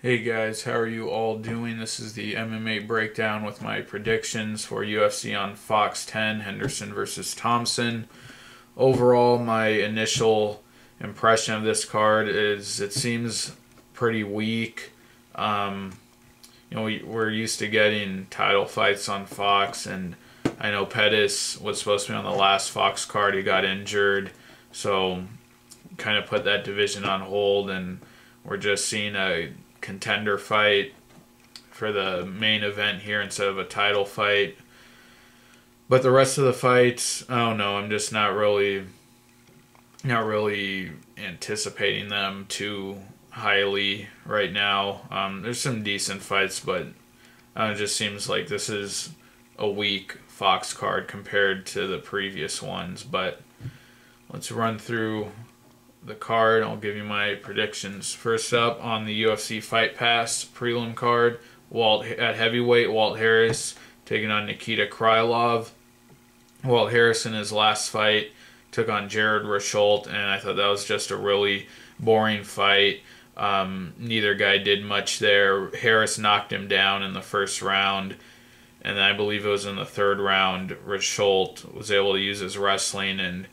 Hey guys, how are you all doing? This is the MMA breakdown with my predictions for UFC on Fox 10, Henderson versus Thomson. Overall, my initial impression of this card is it seems pretty weak. We're used to getting title fights on Fox, and I know Pettis was supposed to be on the last Fox card. He got injured, so kind of put that division on hold, and we're just seeing a contender fight for the main event here instead of a title fight. But the rest of the fights, I don't know. I'm just not really anticipating them too highly right now. There's some decent fights, but it just seems like this is a weak Fox card compared to the previous ones. But let's run through the card. I'll give you my predictions. First up on the UFC Fight Pass prelim card, at heavyweight, Walt Harris taking on Nikita Krylov. Walt Harris in his last fight took on Jared Rosholt, and I thought that was just a really boring fight. Neither guy did much there. Harris knocked him down in the first round, and then I believe it was in the third round, Rosholt was able to use his wrestling and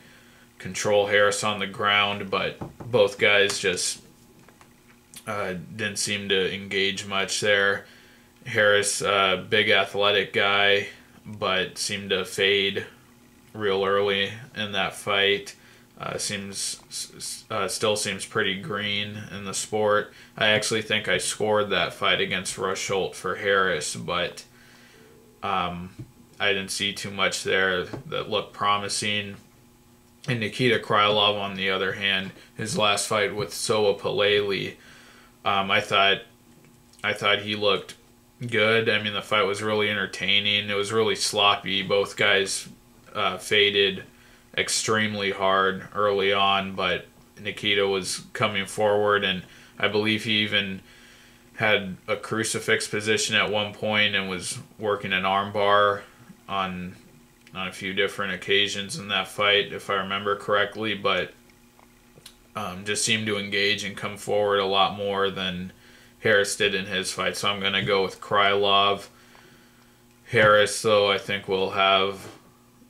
control Harris on the ground, but both guys just didn't seem to engage much there. Harris, big athletic guy, but seemed to fade real early in that fight. Still seems pretty green in the sport. I actually think I scored that fight against Rosholt for Harris, but I didn't see too much there that looked promising. And Nikita Krylov, on the other hand, his last fight with Soa Paleli, I thought he looked good. I mean, the fight was really entertaining. It was really sloppy. Both guys faded extremely hard early on, but Nikita was coming forward, and I believe he even had a crucifix position at one point and was working an armbar on a few different occasions in that fight, if I remember correctly, but just seemed to engage and come forward a lot more than Harris did in his fight. So I'm going to go with Krylov. Harris, though, I think will have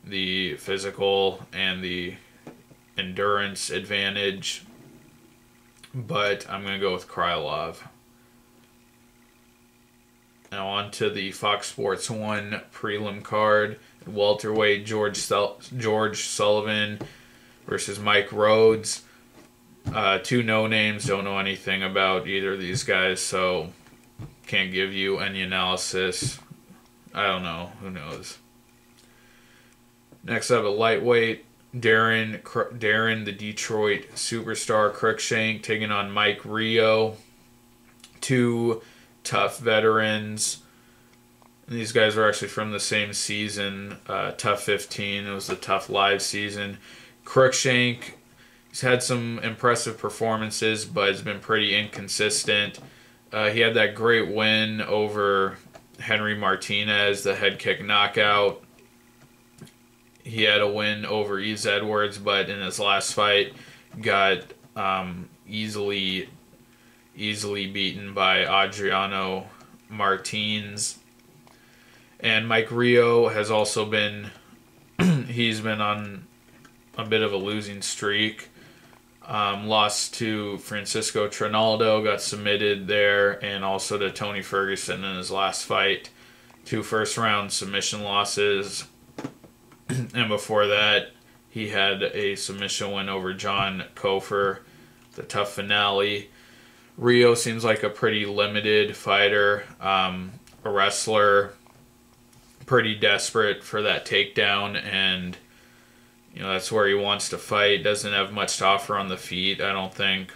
the physical and the endurance advantage, but I'm going to go with Krylov. Now on to the Fox Sports 1 prelim card. Welterweight, George Sullivan versus Mike Rhodes. Two no-names, don't know anything about either of these guys, so can't give you any analysis. I don't know. Who knows? Next up, a lightweight, Darren, the Detroit superstar Cruikshank, taking on Mike Rio. Two tough veterans. These guys were actually from the same season, Tough 15. It was the Tough Live season. Cruikshank, he's had some impressive performances, but has been pretty inconsistent. He had that great win over Henry Martinez, the head kick knockout. He had a win over Ease Edwards, but in his last fight got easily beaten by Adriano Martins. And Mike Rio has also been, he's been on a bit of a losing streak. Lost to Francisco Trinaldo, got submitted there, and also to Tony Ferguson in his last fight. Two first-round submission losses. And before that, he had a submission win over John Kofer, the Tough finale. Rio seems like a pretty limited fighter, a wrestler, pretty desperate for that takedown, and that's where he wants to fight. Doesn't have much to offer on the feet, I don't think.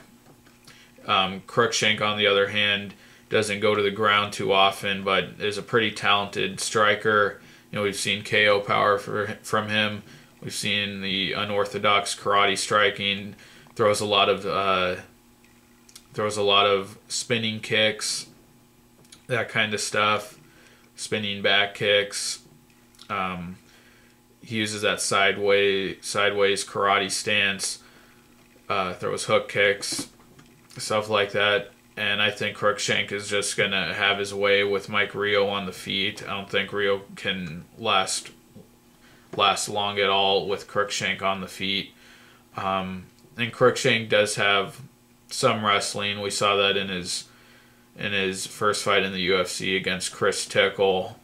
Cruikshank, on the other hand, doesn't go to the ground too often, but is a pretty talented striker. We've seen KO power from him. We've seen the unorthodox karate striking. Throws a lot of spinning kicks, that kind of stuff. Spinning back kicks. He uses that sideways karate stance, throws hook kicks, stuff like that. And I think Cruikshank is just going to have his way with Mike Rio on the feet. I don't think Rio can last long at all with Cruikshank on the feet. And Cruikshank does have some wrestling. We saw that in his first fight in the UFC against Chris Tickle.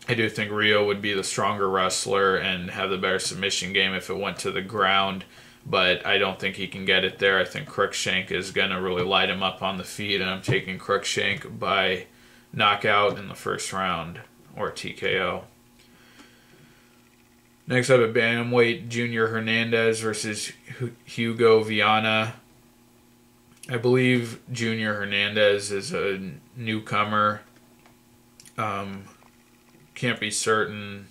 I do think Rio would be the stronger wrestler and have the better submission game if it went to the ground, but I don't think he can get it there. I think Cruikshank is going to really light him up on the feet, and I'm taking Cruikshank by knockout in the first round, or TKO. Next up at bantamweight, Junior Hernandez versus Hugo Viana. I believe Junior Hernandez is a newcomer. Can't be certain.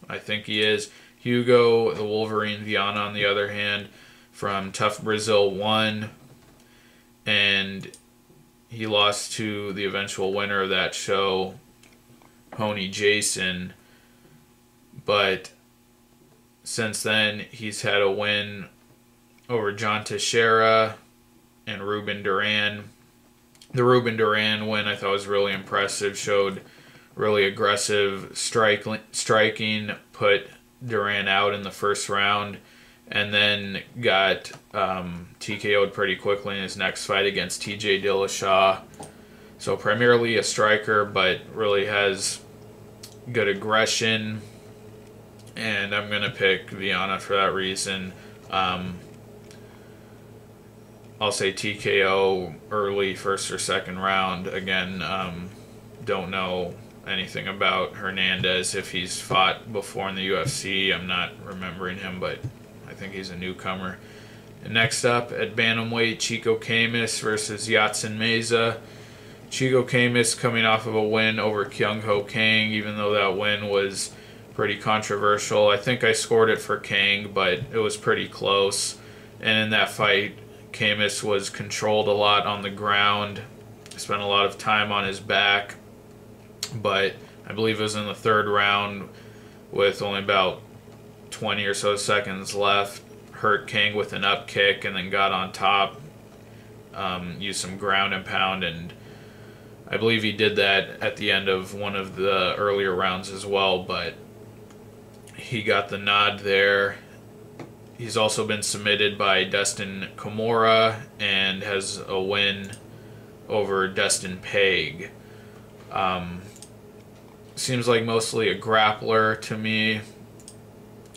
I think he is. Hugo, the Wolverine Viana, on the other hand, from Tough Brazil, won. And he lost to the eventual winner of that show, Pony Jason. But since then, he's had a win over John Teixeira and Ruben Duran. The Ruben Duran win I thought was really impressive, showed really aggressive striking, put Duran out in the first round, and then got TKO'd pretty quickly in his next fight against TJ Dillashaw. So primarily a striker, but really has good aggression, and I'm going to pick Viana for that reason. I'll say TKO early, first or second round. Again, don't know anything about Hernandez. If he's fought before in the UFC, I'm not remembering him, but I think he's a newcomer. And next up at bantamweight, Chico Camus versus Yatsen Meza. Chico Camus coming off of a win over Kyung Ho Kang, even though that win was pretty controversial. I think I scored it for Kang, but it was pretty close. And in that fight, Camus was controlled a lot on the ground, spent a lot of time on his back, but I believe it was in the third round with only about 20 or so seconds left, hurt Kang with an up kick and then got on top, used some ground and pound, and I believe he did that at the end of one of the earlier rounds as well, but he got the nod there. He's also been submitted by Dustin Kimura and has a win over Dustin Peg. Seems like mostly a grappler to me.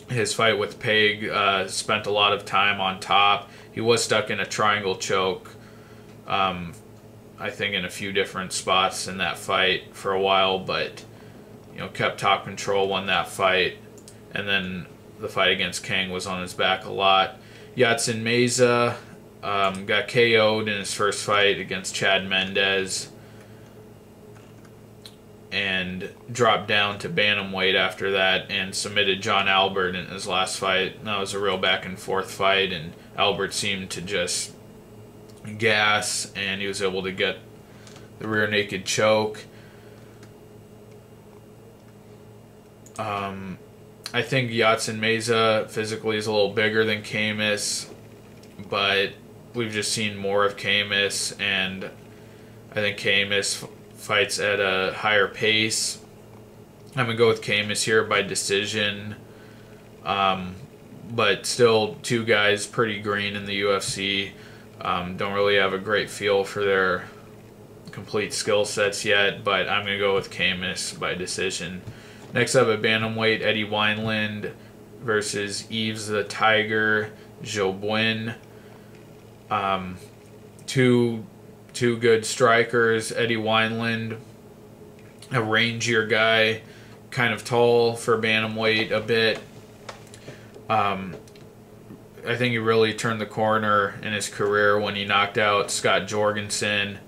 His fight with Peg spent a lot of time on top. He was stuck in a triangle choke, I think in a few different spots in that fight for a while, but kept top control, won that fight, and then the fight against Kang was on his back a lot. Yatsen Meza got KO'd in his first fight against Chad Mendez and dropped down to bantamweight after that and submitted John Albert in his last fight. And that was a real back and forth fight, and Albert seemed to just gas, and he was able to get the rear naked choke. I think Yatsen Meza physically is a little bigger than Camus, but we've just seen more of Camus, and I think Camus fights at a higher pace. I'm going to go with Camus here by decision, but still two guys pretty green in the UFC. Don't really have a great feel for their complete skill sets yet, but I'm going to go with Camus by decision. Next up at bantamweight, Eddie Wineland versus Yves the Tiger Jobwin. Two good strikers. Eddie Wineland, a rangier guy, kind of tall for bantamweight a bit. I think he really turned the corner in his career when he knocked out Scott Jorgensen,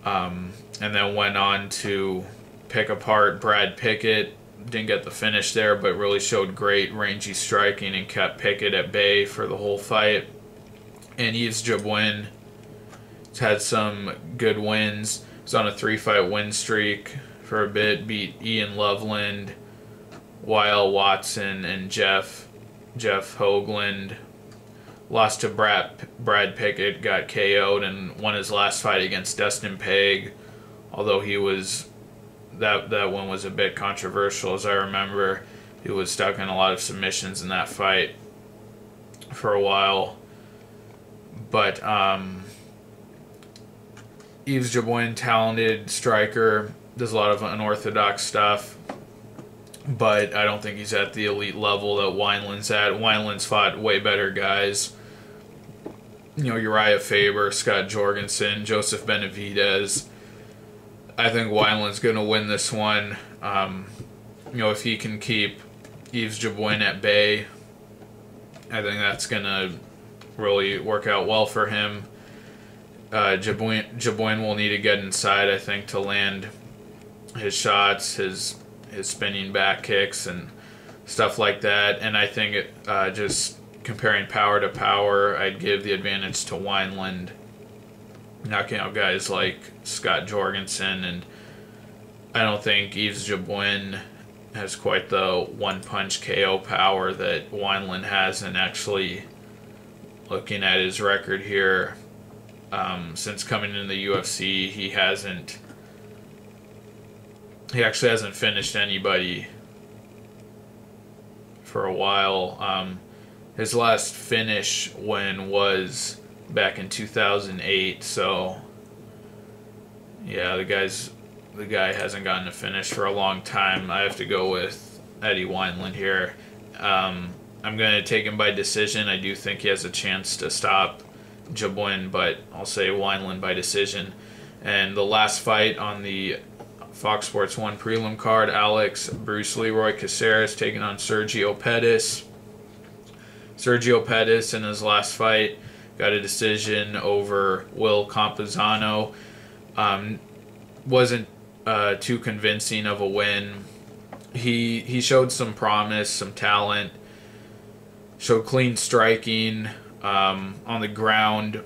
and then went on to pick apart Brad Pickett. Didn't get the finish there, but really showed great rangy striking and kept Pickett at bay for the whole fight. And Yves Jobwin has had some good wins. He's on a 3-fight win streak for a bit. Beat Ian Loveland, Weil Watson, and Jeff Hoagland. lost to Brad Pickett, got KO'd, and won his last fight against Dustin Peg. Although that one was a bit controversial, as I remember. He was stuck in a lot of submissions in that fight for a while. But Yves Jabouin, talented striker, does a lot of unorthodox stuff, but I don't think he's at the elite level that Wineland's at. Wineland's fought way better guys. Uriah Faber, Scott Jorgensen, Joseph Benavidez. I think Wineland's going to win this one. If he can keep Yves Jabouin at bay, I think that's going to really work out well for him. Jabouin will need to get inside, I think, to land his shots, his spinning back kicks and stuff like that. And I think just comparing power to power, I'd give the advantage to Wineland, knocking out guys like Scott Jorgensen. And I don't think Yves Jabouin has quite the one-punch KO power that Wineland has. And actually, looking at his record here, since coming into the UFC, he actually hasn't finished anybody for a while. His last finish win was back in 2008, so yeah, the guy hasn't gotten a finish for a long time. I have to go with Eddie Wineland here. I'm going to take him by decision. I do think he has a chance to stop Jabouin, but I'll say Wineland by decision. And the last fight on the Fox Sports 1 prelim card, Bruce Leroy Caceres taking on Sergio Pettis. Sergio Pettis in his last fight got a decision over Will Campuzano. Wasn't too convincing of a win. He showed some promise, some talent, showed clean striking on the ground.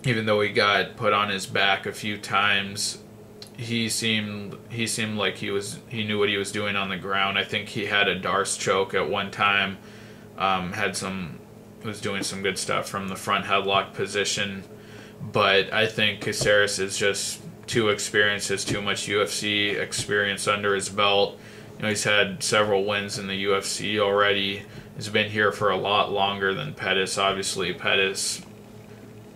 Even though he got put on his back a few times, he seemed like he knew what he was doing on the ground. I think he had a Darce choke at one time. Was doing some good stuff from the front headlock position, but I think Caceres is just too experienced, has too much UFC experience under his belt. He's had several wins in the UFC already. He's been here for a lot longer than Pettis. Obviously, Pettis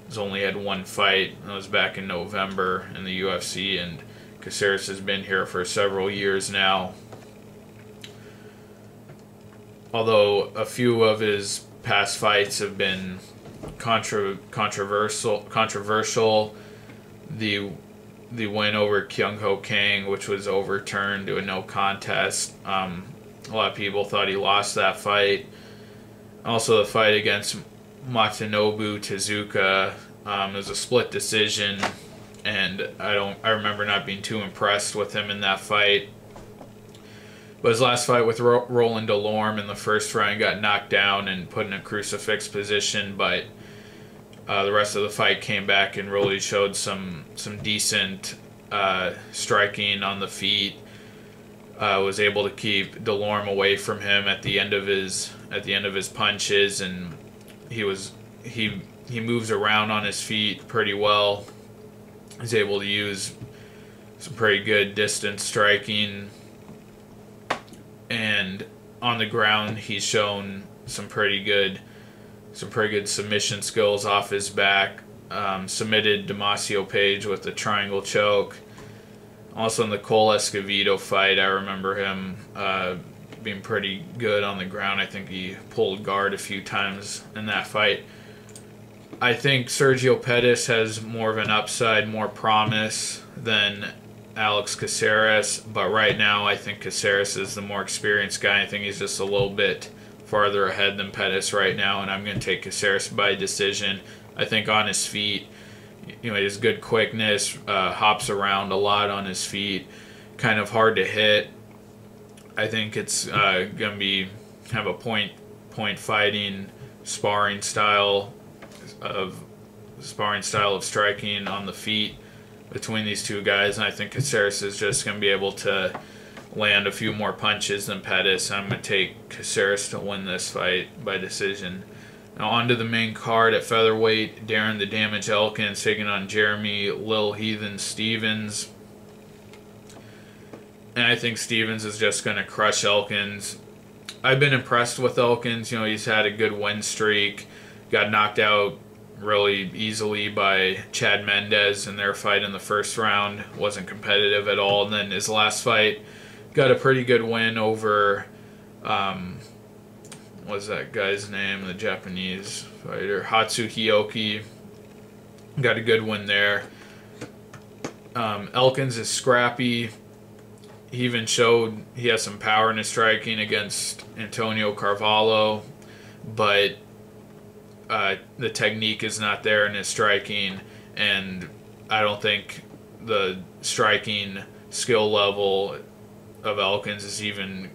has only had one fight. That was back in November in the UFC, and Caceres has been here for several years now. Although a few of his past fights have been controversial. The win over Kyung Ho Kang, which was overturned to a no contest. A lot of people thought he lost that fight. Also, the fight against Matanobu Tezuka was a split decision, and I remember not being too impressed with him in that fight. But his last fight with Roland Delorme in the first round, got knocked down and put in a crucifix position, but the rest of the fight came back and really showed some decent striking on the feet. Was able to keep Delorme away from him at the end of his punches, and he moves around on his feet pretty well. He's able to use some pretty good distance striking. And on the ground, he's shown some pretty good submission skills off his back. Submitted Damasio Page with the triangle choke. Also in the Cole Escovedo fight, I remember him being pretty good on the ground. I think he pulled guard a few times in that fight. I think Sergio Pettis has more of an upside, more promise than Alex Caceres, but right now I think Caceres is the more experienced guy. I think he's just a little bit farther ahead than Pettis right now, and I'm going to take Caceres by decision. I think on his feet, he has good quickness, hops around a lot on his feet, kind of hard to hit. I think it's going to be kind of a point fighting sparring style of striking on the feet between these two guys, and I think Caceres is just going to be able to land a few more punches than Pettis. I'm going to take Caceres to win this fight by decision. Now on to the main card at featherweight. Darren the Damage Elkins taking on Jeremy Lil Heathen Stevens. And I think Stevens is just going to crush Elkins. I've been impressed with Elkins. You know, he's had a good win streak. Got knocked out really easily by Chad Mendez in their fight in the first round. Wasn't competitive at all. And then his last fight, got a pretty good win over, what's that guy's name? The Japanese fighter, Hatsuhioki. Got a good win there. Elkins is scrappy. He even showed he has some power in his striking against Antonio Carvalho, but the technique is not there in his striking, and I don't think the striking skill level of Elkins is even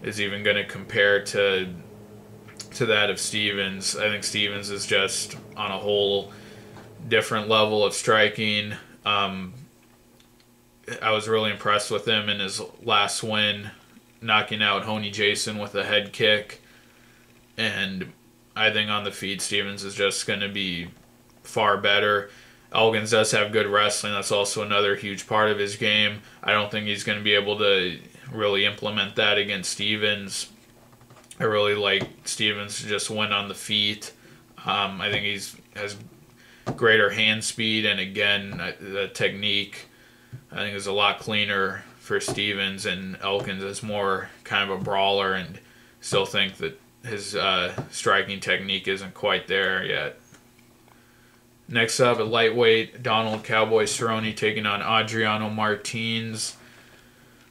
going to compare to that of Stevens. I think Stevens is just on a whole different level of striking. I was really impressed with him in his last win, knocking out Honey Jason with a head kick. And I think on the feet, Stevens is just going to be far better. Elkins does have good wrestling. That's also another huge part of his game. I don't think he's going to be able to really implement that against Stevens. I really like Stevens to just win on the feet. I think has greater hand speed, and again, the technique I think is a lot cleaner for Stevens, and Elkins is more kind of a brawler, and still think that his striking technique isn't quite there yet. Next up at lightweight, Donald Cowboy Cerrone taking on Adriano Martins.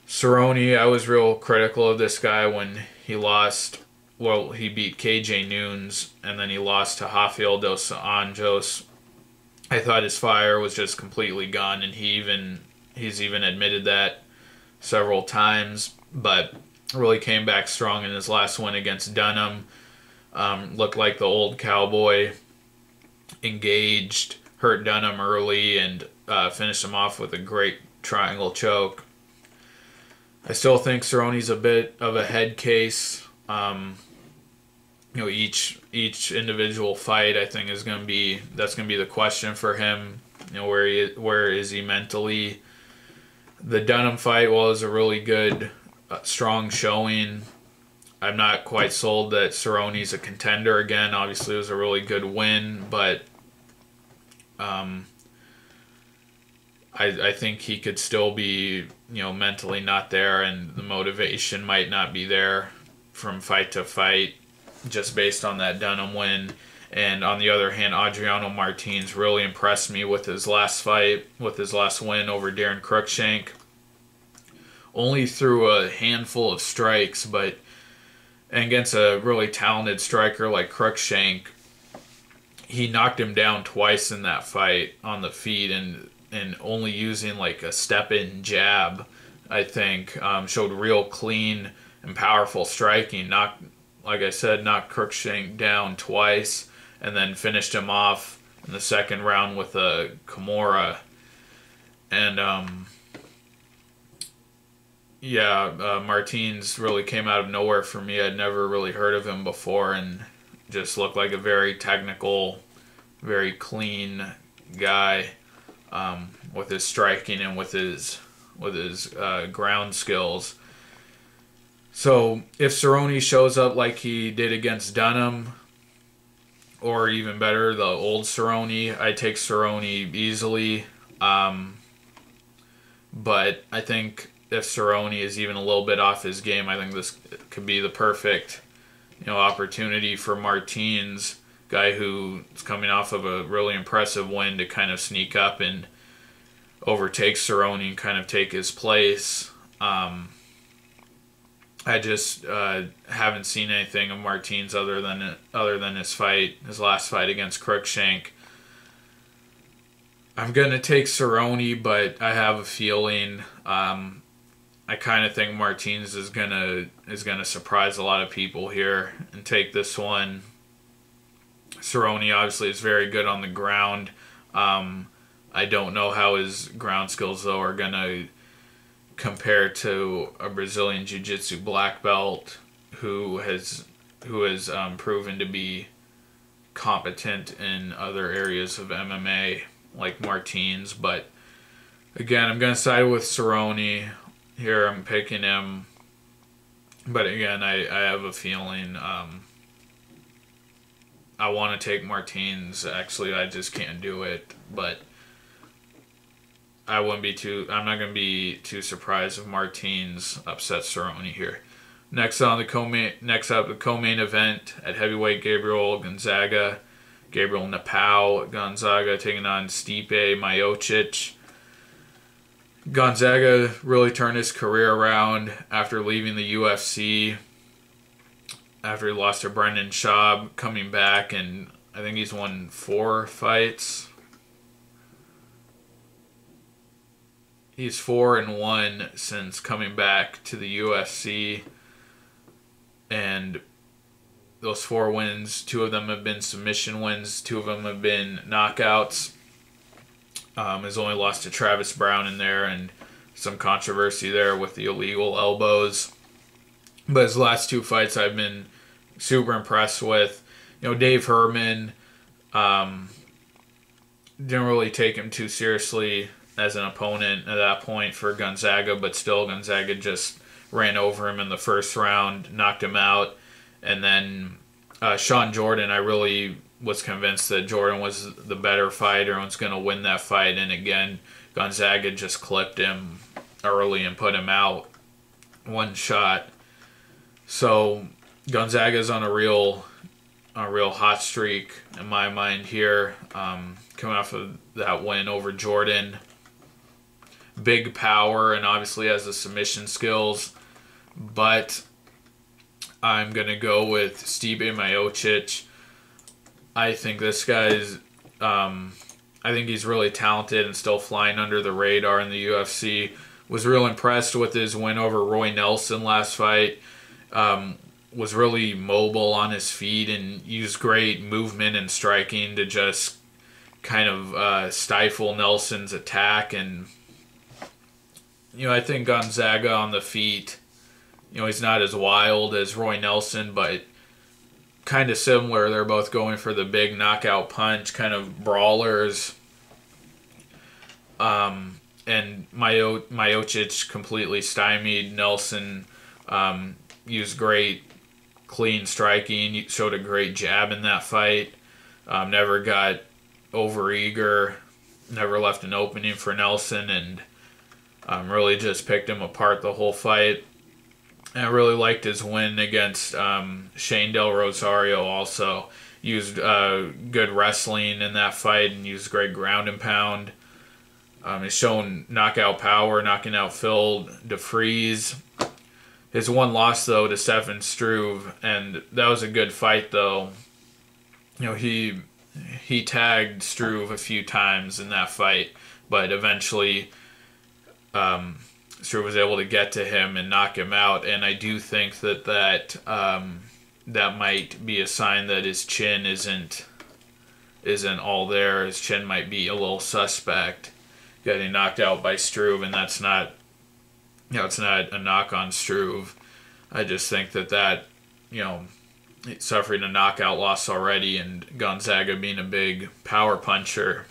Cerrone, I was real critical of this guy when he lost. Well, he beat KJ Noons, and then he lost to Rafael dos Anjos. I thought his fire was just completely gone, and he's even admitted that several times, but really came back strong in his last win against Dunham. Looked like the old Cowboy, engaged, hurt Dunham early, and finished him off with a great triangle choke. I still think Cerrone's a bit of a head case. Each individual fight, I think, that's going to be the question for him. Where is he mentally? The Dunham fight was a really good, strong showing. I'm not quite sold that Cerrone's a contender again. Obviously, it was a really good win, but I think he could still be, mentally not there, and the motivation might not be there from fight to fight, just based on that Dunham win. And on the other hand, Adriano Martins really impressed me with his last fight, with his last win over Darren Cruikshank. Only threw a handful of strikes, but against a really talented striker like Cruikshank, he knocked him down twice in that fight on the feet, and only using like a step-in jab, I think, showed real clean and powerful striking. Like I said, knocked Cruikshank down twice, and then finished him off in the second round with a Kimura. And Martins really came out of nowhere for me. I'd never really heard of him before, and just looked like a very technical, very clean guy, with his striking and with his ground skills. So if Cerrone shows up like he did against Dunham, or even better, the old Cerrone, I take Cerrone easily. But I think if Cerrone is even a little bit off his game, I think this could be the perfect, opportunity for Martins, guy who is coming off of a really impressive win, to kind of sneak up and overtake Cerrone and kind of take his place. I just haven't seen anything of Martins other than his last fight against Cruikshank. I'm gonna take Cerrone, but I have a feeling I kind of think Martins is gonna surprise a lot of people here and take this one. Cerrone obviously is very good on the ground. I don't know how his ground skills though are gonna compare to a Brazilian Jiu-Jitsu black belt who has proven to be competent in other areas of MMA like Martins. But again, I'm going to side with Cerrone here. I'm picking him. But again, I have a feeling I want to take Martins. Actually, I just can't do it. But I'm not going to be too surprised if Martins upsets Cerrone here. Next up, the co-main event at heavyweight, Gabriel Gonzaga taking on Stipe Miocic. Gonzaga really turned his career around after leaving the UFC, after he lost to Brendan Schaub, coming back, and I think he's won 4 fights. He's 4-1 since coming back to the UFC. And those 4 wins, 2 of them have been submission wins, 2 of them have been knockouts. Has only lost to Travis Brown in there, and some controversy there with the illegal elbows. But his last 2 fights I've been super impressed with. Dave Herman didn't really take him too seriously as an opponent at that point for Gonzaga, but still Gonzaga just ran over him in the first round, knocked him out. And then Sean Jordan, I really was convinced that Jordan was the better fighter and was going to win that fight. And again, Gonzaga just clipped him early and put him out 1 shot. So Gonzaga's on a real hot streak in my mind here, coming off of that win over Jordan. Big power and obviously has the submission skills, but I'm going to go with Stipe Miocic. I think this guy's, I think he's really talented and still flying under the radar in the UFC. Was real impressed with his win over Roy Nelson last fight. Was really mobile on his feet and used great movement and striking to just kind of stifle Nelson's attack. And, I think Gonzaga on the feet, he's not as wild as Roy Nelson, but kind of similar. They're both going for the big knockout punch, kind of brawlers. And Miocic completely stymied Nelson. Used great clean striking. Showed a great jab in that fight. Never got overeager. Never left an opening for Nelson, and really just picked him apart the whole fight. And I really liked his win against Shane Del Rosario also. Used good wrestling in that fight and used great ground and pound. He's shown knockout power, knocking out Phil DeFries. His one loss, though, to Stefan Struve, and that was a good fight, though. He tagged Struve a few times in that fight, but eventually Struve was able to get to him and knock him out. And I do think that might be a sign that his chin isn't all there. His chin might be a little suspect, getting knocked out by Struve, and that's not. It's not a knock on Struve. I just think that suffering a knockout loss already, and Gonzaga being a big power puncher,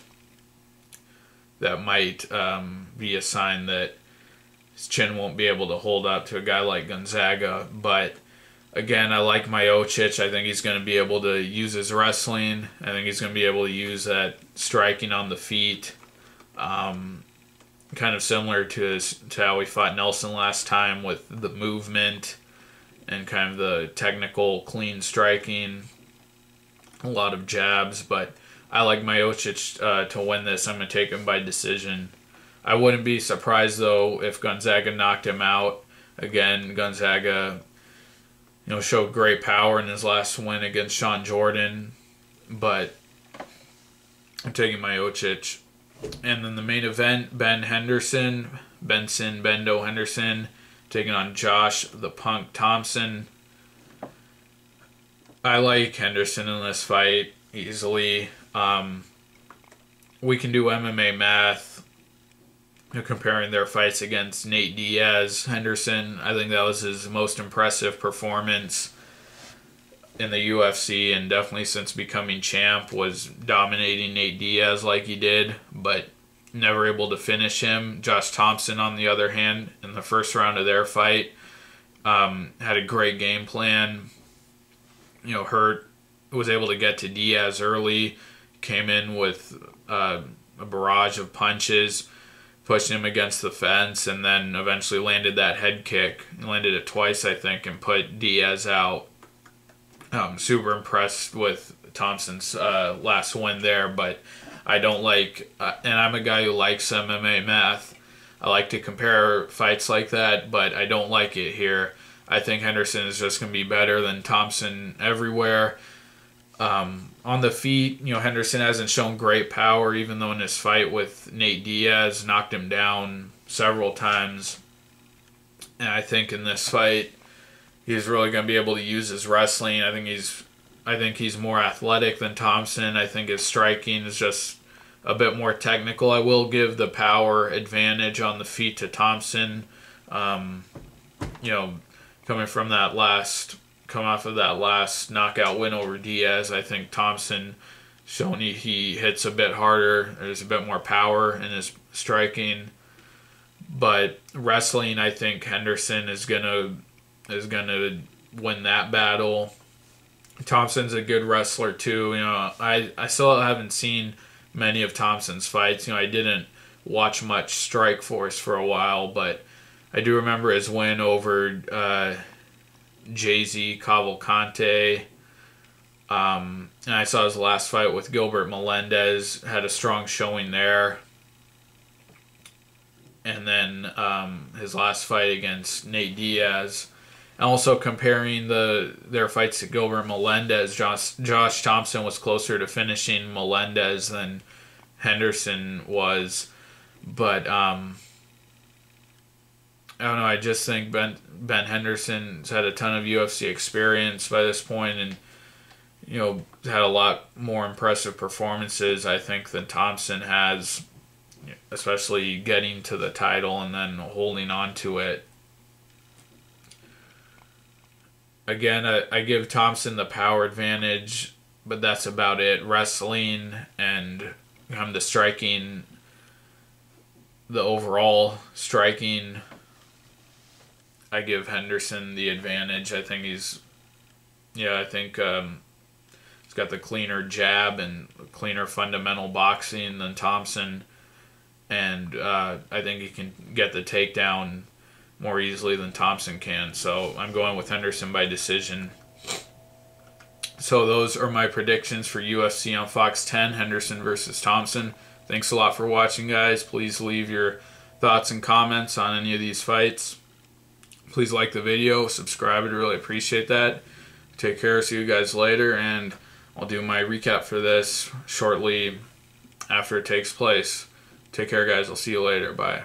that might be a sign that his chin won't be able to hold up to a guy like Gonzaga. But again, I like Miocic. I think he's going to be able to use his wrestling. I think he's going to be able to use that striking on the feet. Kind of similar to how we fought Nelson last time, with the movement and kind of the technical, clean striking. A lot of jabs, but I like Miocic to win this. I'm going to take him by decision. I wouldn't be surprised, though, if Gonzaga knocked him out. Again, Gonzaga showed great power in his last win against Sean Jordan, but I'm taking Miocic. And then the main event, Bendo Henderson, taking on Josh the Punk Thomson. I like Henderson in this fight easily. We can do MMA math, comparing their fights against Nate Diaz. Henderson, I think that was his most impressive performance. in the UFC, and definitely since becoming champ, was dominating Nate Diaz like he did, but never able to finish him. Josh Thomson, on the other hand, in the first round of their fight, had a great game plan. Was able to get to Diaz early, came in with a barrage of punches, pushed him against the fence, and then eventually landed that head kick. He landed it twice, I think, and put Diaz out. Super impressed with Thompson's last win there, but I don't like, and I'm a guy who likes MMA math. I like to compare fights like that, but I don't like it here. I think Henderson is just going to be better than Thomson everywhere. On the feet, Henderson hasn't shown great power, even though in his fight with Nate Diaz, knocked him down several times. And I think in this fight, he's really going to be able to use his wrestling. I think he's more athletic than Thomson. I think his striking is just a bit more technical. I will give the power advantage on the feet to Thomson. Coming off of that last knockout win over Diaz, I think Thomson shown he hits a bit harder. There's a bit more power in his striking. But wrestling, I think Henderson is gonna win that battle. Thompson's a good wrestler too. I still haven't seen many of Thompson's fights. I didn't watch much Strikeforce for a while, but I do remember his win over Jay-Z Cavalcante. And I saw his last fight with Gilbert Melendez, had a strong showing there. And then his last fight against Nate Diaz. And also comparing their fights to Gilbert Melendez, Josh Thomson was closer to finishing Melendez than Henderson was. But I don't know, I just think Ben Henderson's had a ton of UFC experience by this point, and had a lot more impressive performances, I think, than Thomson has, especially getting to the title and then holding on to it. Again, I give Thomson the power advantage, but that's about it. Wrestling and the striking, the overall striking, I give Henderson the advantage. I think he's got the cleaner jab and cleaner fundamental boxing than Thomson, and I think he can get the takedown more easily than Thomson can. So I'm going with Henderson by decision. So those are my predictions for UFC on Fox 10, Henderson versus Thomson. Thanks a lot for watching, guys. Please leave your thoughts and comments on any of these fights. Please like the video, subscribe, I'd really appreciate that. Take care, see you guys later, and I'll do my recap for this shortly after it takes place. Take care, guys. I'll see you later. Bye.